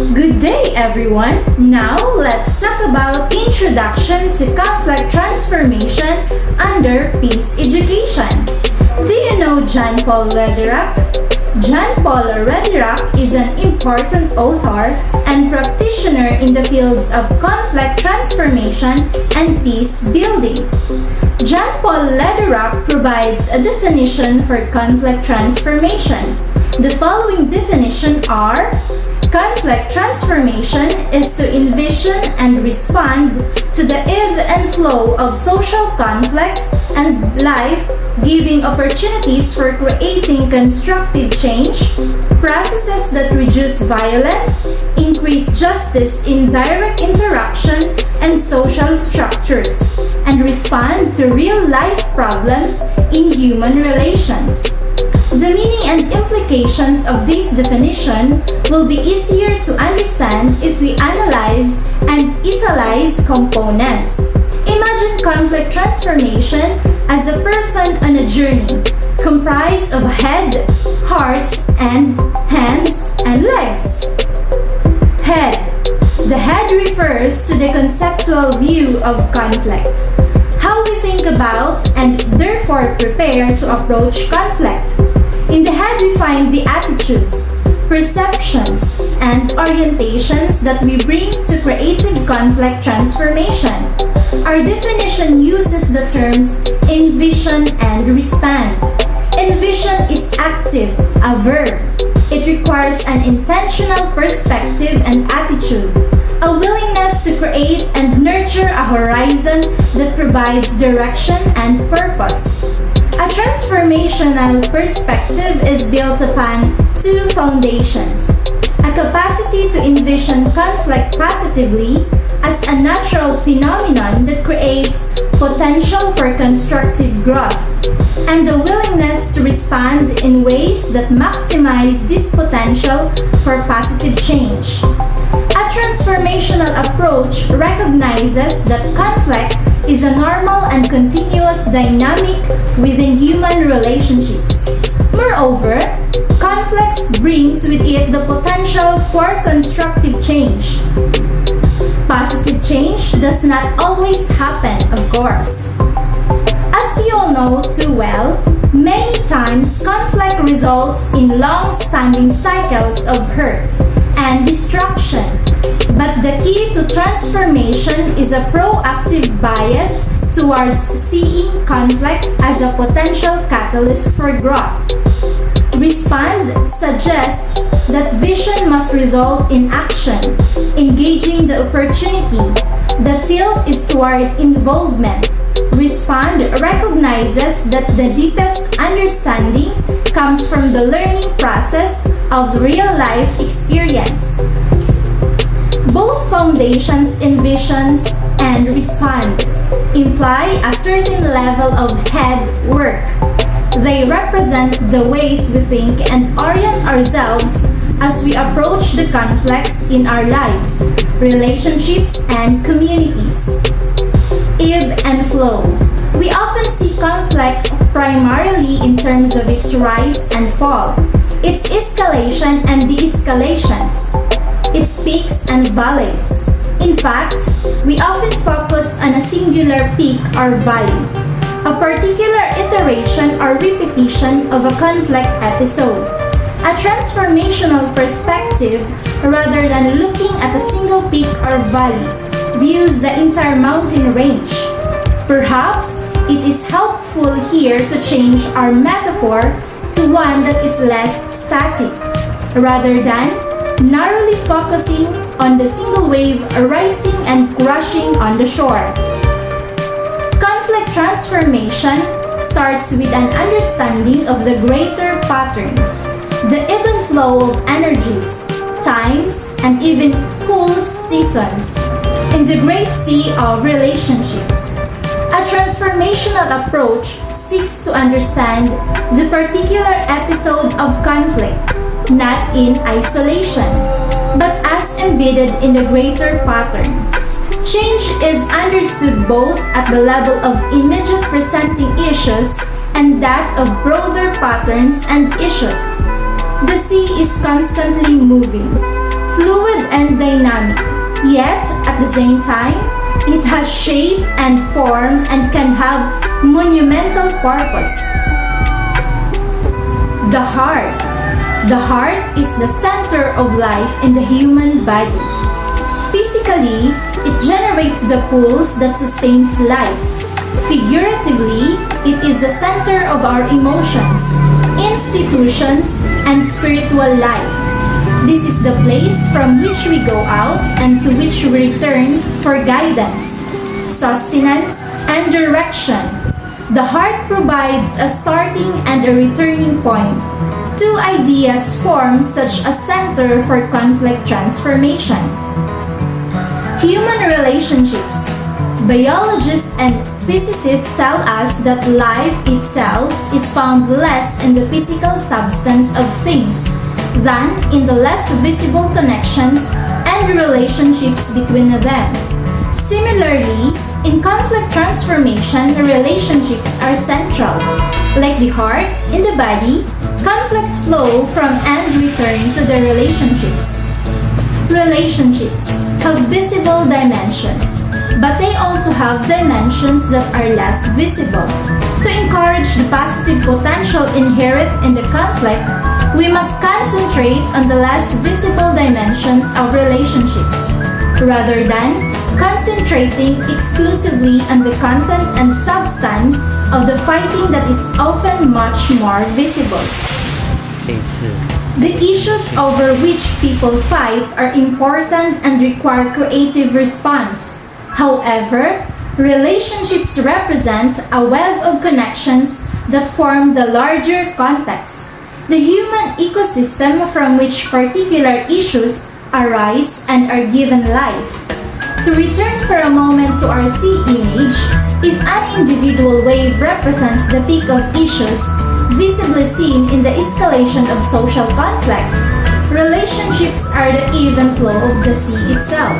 Good day, everyone! Now, let's talk about Introduction to Conflict Transformation under Peace Education. Do you know John Paul Lederach? John Paul Lederach is an important author and practitioner in the fields of conflict transformation and peace building. John Paul Lederach provides a definition for conflict transformation. The following definition are: conflict transformation is to envision and respond to the ebb and flow of social conflict and life, giving opportunities for creating constructive change, processes that reduce violence, increase justice in direct interaction and social structures, and respond to real-life problems in human relations. The meaning and implications of this definition will be easier to understand if we analyze and italize components. Imagine conflict transformation as a person on a journey comprised of head, heart, and hands and legs. Head. The head refers to the conceptual view of conflict, how we think about and therefore prepare to approach conflict. In the head, we find the attitudes, perceptions, and orientations that we bring to creative conflict transformation. Our definition uses the terms envision and respond. Envision is active, a verb. It requires an intentional perspective and attitude, a willingness to create and nurture a horizon that provides direction and purpose. A transformational perspective is built upon two foundations: a capacity to envision conflict positively as a natural phenomenon that creates potential for constructive growth, and the willingness to respond in ways that maximize this potential for positive change. A transformational approach recognizes that conflict is a normal and continuous dynamic within human relationships. Moreover, conflict brings with it the potential for constructive change. Positive change does not always happen, of course. As we all know too well, many times conflict results in long-standing cycles of hurt and destruction. But the key to transformation is a proactive bias towards seeing conflict as a potential catalyst for growth. Respond suggests that vision must result in action, engaging the opportunity. The tilt is toward involvement. Respond recognizes that the deepest understanding comes from the learning process of real-life experience. Both foundations, envisions and respond, imply a certain level of head work. They represent the ways we think and orient ourselves as we approach the conflicts in our lives, relationships, and communities. Ebb and flow. We often see conflict primarily in terms of its rise and fall, its escalation and de-escalations, its peaks and valleys. In fact, we often focus on a singular peak or valley, a particular iteration or repetition of a conflict episode. A transformational perspective, rather than looking at a single peak or valley, views the entire mountain range. Perhaps it is helpful here to change our metaphor to one that is less static, rather than narrowly focusing on the single wave arising and crashing on the shore. Conflict transformation starts with an understanding of the greater patterns, the ebb and flow of energies, times, and even cool seasons in the great sea of relationships. A transformational approach seeks to understand the particular episode of conflict, not in isolation, but as embedded in the greater pattern. Change is understood both at the level of immediate presenting issues and that of broader patterns and issues. The sea is constantly moving. Fluid and dynamic, yet at the same time, it has shape and form and can have monumental purpose. The heart. The heart is the center of life in the human body. Physically, it generates the pulse that sustains life. Figuratively, it is the center of our emotions, institutions, and spiritual life. This is the place from which we go out and to which we return for guidance, sustenance, and direction. The heart provides a starting and a returning point. Two ideas form such a center for conflict transformation. Human relationships. Biologists and physicists tell us that life itself is found less in the physical substance of things than in the less visible connections and relationships between them. Similarly, in conflict transformation, relationships are central. Like the heart in the body, conflicts flow from and return to the relationships. Relationships have visible dimensions, but they also have dimensions that are less visible. To encourage the positive potential inherent in the conflict, we must concentrate on the less visible dimensions of relationships, rather than concentrating exclusively on the content and substance of the fighting that is often much more visible. The issues over which people fight are important and require creative response. However, relationships represent a web of connections that form the larger context, the human ecosystem from which particular issues arise and are given life. To return for a moment to our sea image, if an individual wave represents the peak of issues visibly seen in the escalation of social conflict, relationships are the even flow of the sea itself.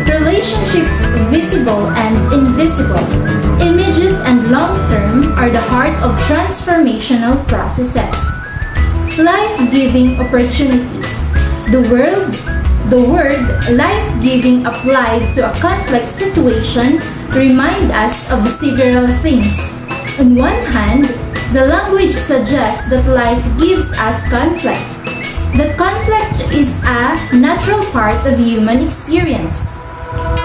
Relationships, visible and invisible, immediate and long-term, are the heart of transformational processes. Life-giving opportunities. The word life-giving applied to a conflict situation remind us of several things. On one hand, the language suggests that life gives us conflict. That conflict is a natural part of human experience.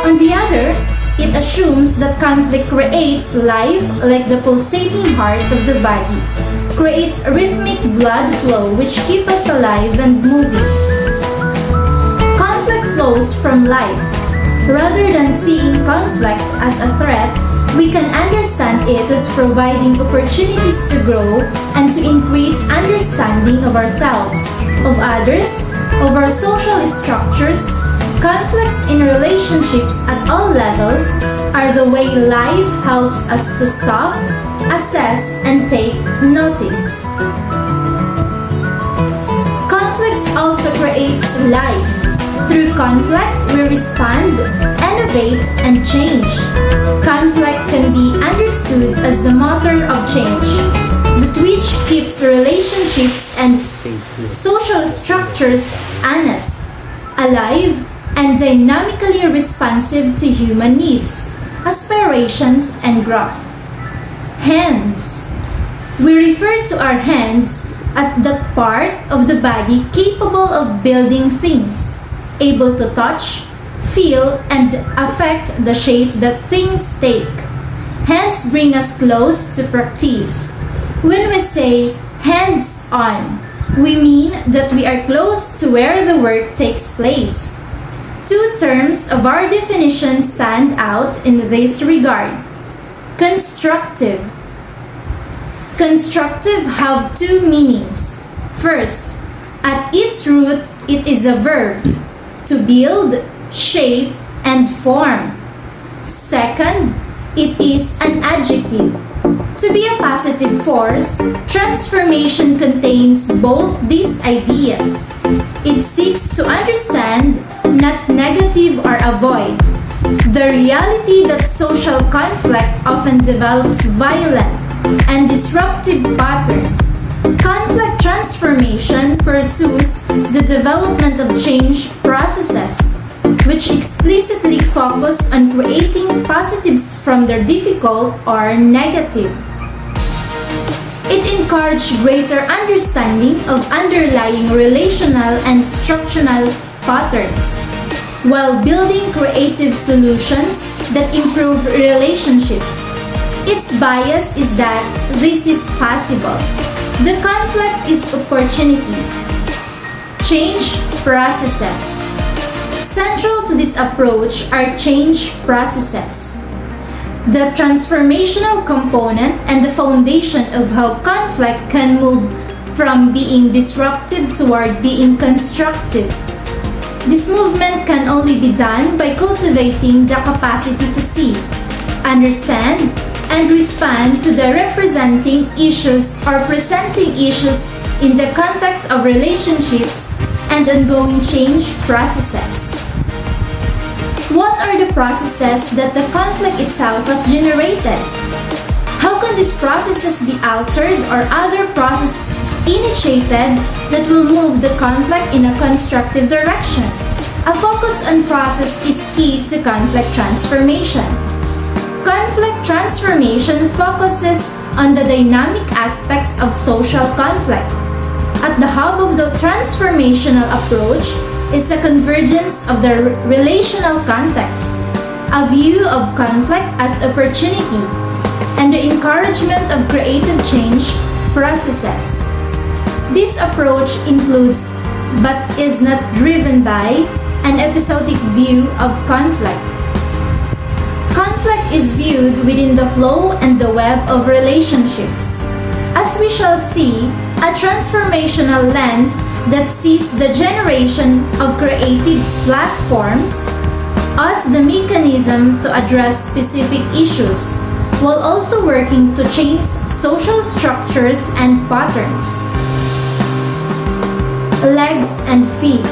On the other, it assumes that conflict creates life like the pulsating heart of the body, creates rhythmic blood flow which keeps us alive and moving. Flows from life. Rather than seeing conflict as a threat, we can understand it as providing opportunities to grow and to increase understanding of ourselves, of others, of our social structures. Conflicts in relationships at all levels are the way life helps us to stop, assess, and take notice. Conflicts also creates life. Through conflict, we respond, innovate, and change. Conflict can be understood as the motor of change, that which keeps relationships and social structures honest, alive, and dynamically responsive to human needs, aspirations, and growth. Hands. We refer to our hands as the part of the body capable of building things, able to touch, feel, and affect the shape that things take. Hands bring us close to practice. When we say hands on, we mean that we are close to where the work takes place. Two terms of our definition stand out in this regard. Constructive. Constructive have two meanings. First, at its root, it is a verb, to build, shape, and form. Second, it is an adjective. To be a positive force, transformation contains both these ideas. It seeks to understand, not negative or avoid, the reality that social conflict often develops violent and disruptive patterns, Conflict transformation pursues the development of change processes, which explicitly focus on creating positives from the difficult or negative. It encourages greater understanding of underlying relational and structural patterns, while building creative solutions that improve relationships. Its bias is that this is possible. The conflict is opportunity. Change processes. Central to this approach are change processes, the transformational component and the foundation of how conflict can move from being disruptive toward being constructive. This movement can only be done by cultivating the capacity to see, understand, and respond to the representing issues or presenting issues in the context of relationships and ongoing change processes. What are the processes that the conflict itself has generated? How can these processes be altered or other processes initiated that will move the conflict in a constructive direction? A focus on process is key to conflict transformation. Conflict transformation focuses on the dynamic aspects of social conflict. At the hub of the transformational approach is the convergence of the relational context, a view of conflict as opportunity, and the encouragement of creative change processes. This approach includes, but is not driven by, an episodic view of conflict. Conflict is viewed within the flow and the web of relationships. As we shall see, a transformational lens that sees the generation of creative platforms as the mechanism to address specific issues, while also working to change social structures and patterns. Legs and feet.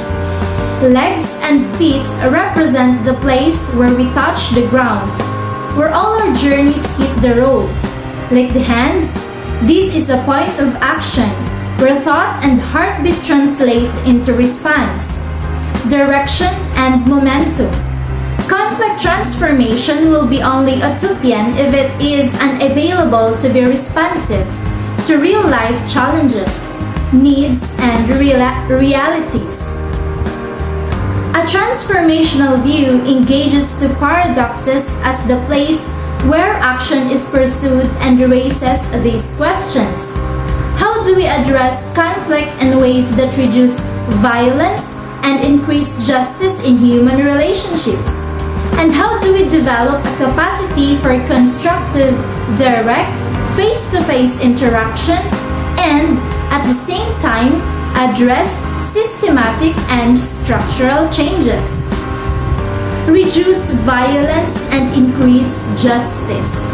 Legs and feet represent the place where we touch the ground, where all our journeys hit the road. Like the hands, this is a point of action, where thought and heartbeat translate into response, direction, and momentum. Conflict transformation will be only utopian if it is unavailable to be responsive to real-life challenges, needs, and realities. A transformational view engages to paradoxes as the place where action is pursued and raises these questions. How do we address conflict in ways that reduce violence and increase justice in human relationships? And how do we develop a capacity for constructive, direct, face-to-face interaction and, at the same time, address systematic and structural changes? Reduce violence and increase justice.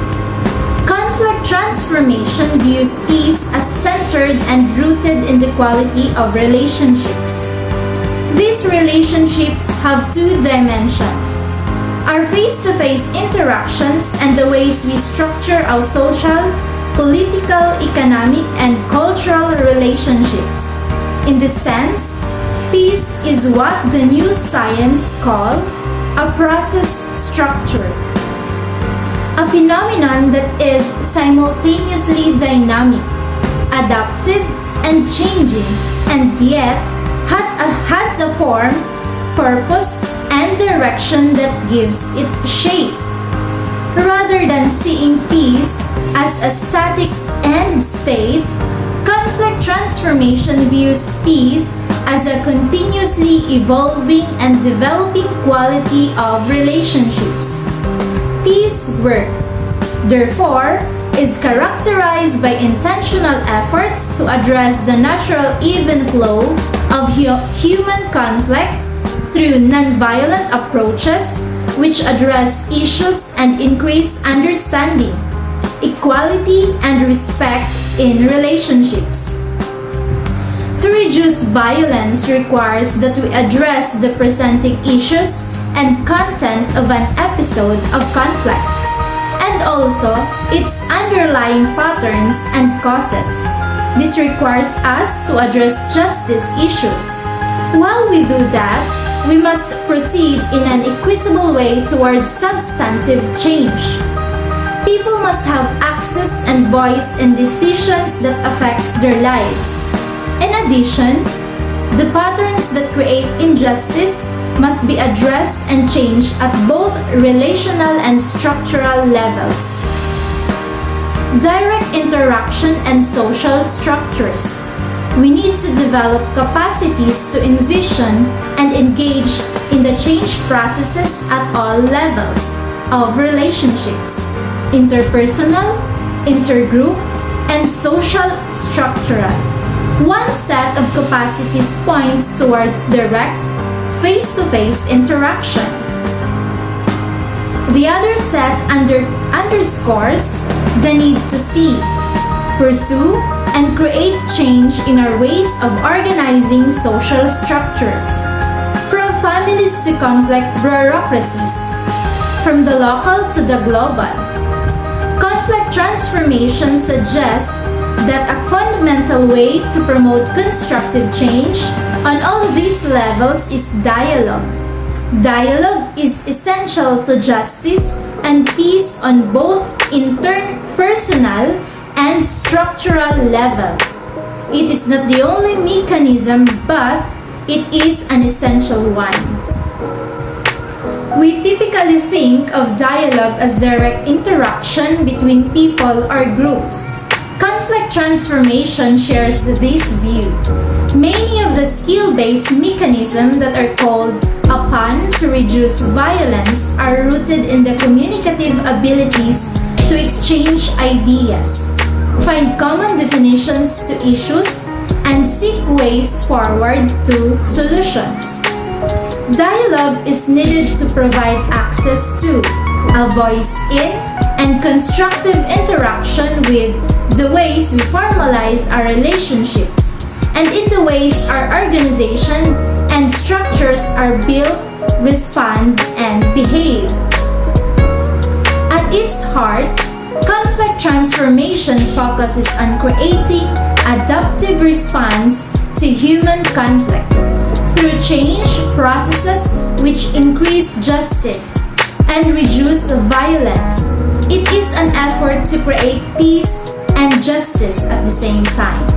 Conflict transformation views peace as centered and rooted in the quality of relationships. These relationships have two dimensions: our face-to-face interactions and the ways we structure our social, political, economic, and cultural relationships. In this sense, peace is what the new science calls a process structure, a phenomenon that is simultaneously dynamic, adaptive, and changing, and yet has a form, purpose, and direction that gives it shape. Rather than seeing peace as a static end state, conflict transformation views peace as a continuously evolving and developing quality of relationships. Peace work, therefore, is characterized by intentional efforts to address the natural even flow of human conflict through nonviolent approaches which address issues and increase understanding, equality, and respect in relationships. To reduce violence requires that we address the presenting issues and content of an episode of conflict, and also its underlying patterns and causes. This requires us to address justice issues. While we do that, we must proceed in an equitable way towards substantive change. People must have access and voice in decisions that affects their lives. In addition, the patterns that create injustice must be addressed and changed at both relational and structural levels. Direct interaction and social structures. We need to develop capacities to envision and engage in the change processes at all levels of relationships, interpersonal, intergroup, and social structural. One set of capacities points towards direct, face-to-face interaction. The other set underscores the need to see, pursue, and create change in our ways of organizing social structures, from families to complex bureaucracies, from the local to the global. Conflict transformation suggests that a fundamental way to promote constructive change on all of these levels is dialogue. Dialogue is essential to justice and peace on both interpersonal and structural level. It is not the only mechanism, but it is an essential one. We typically think of dialogue as direct interaction between people or groups. Conflict transformation shares this view. Many of the skill-based mechanisms that are called upon to reduce violence are rooted in the communicative abilities to exchange ideas, find common definitions to issues, and seek ways forward to solutions. Dialogue is needed to provide access to, a voice in, and constructive interaction with the ways we formalize our relationships and in the ways our organization and structures are built, respond, and behave. At its heart, conflict transformation focuses on creating adaptive response to human conflict through change processes which increase justice and reduce violence. It is an effort to create peace and justice at the same time.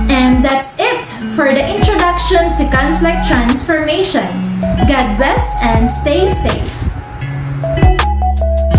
And that's it for the introduction to conflict transformation. God bless and stay safe.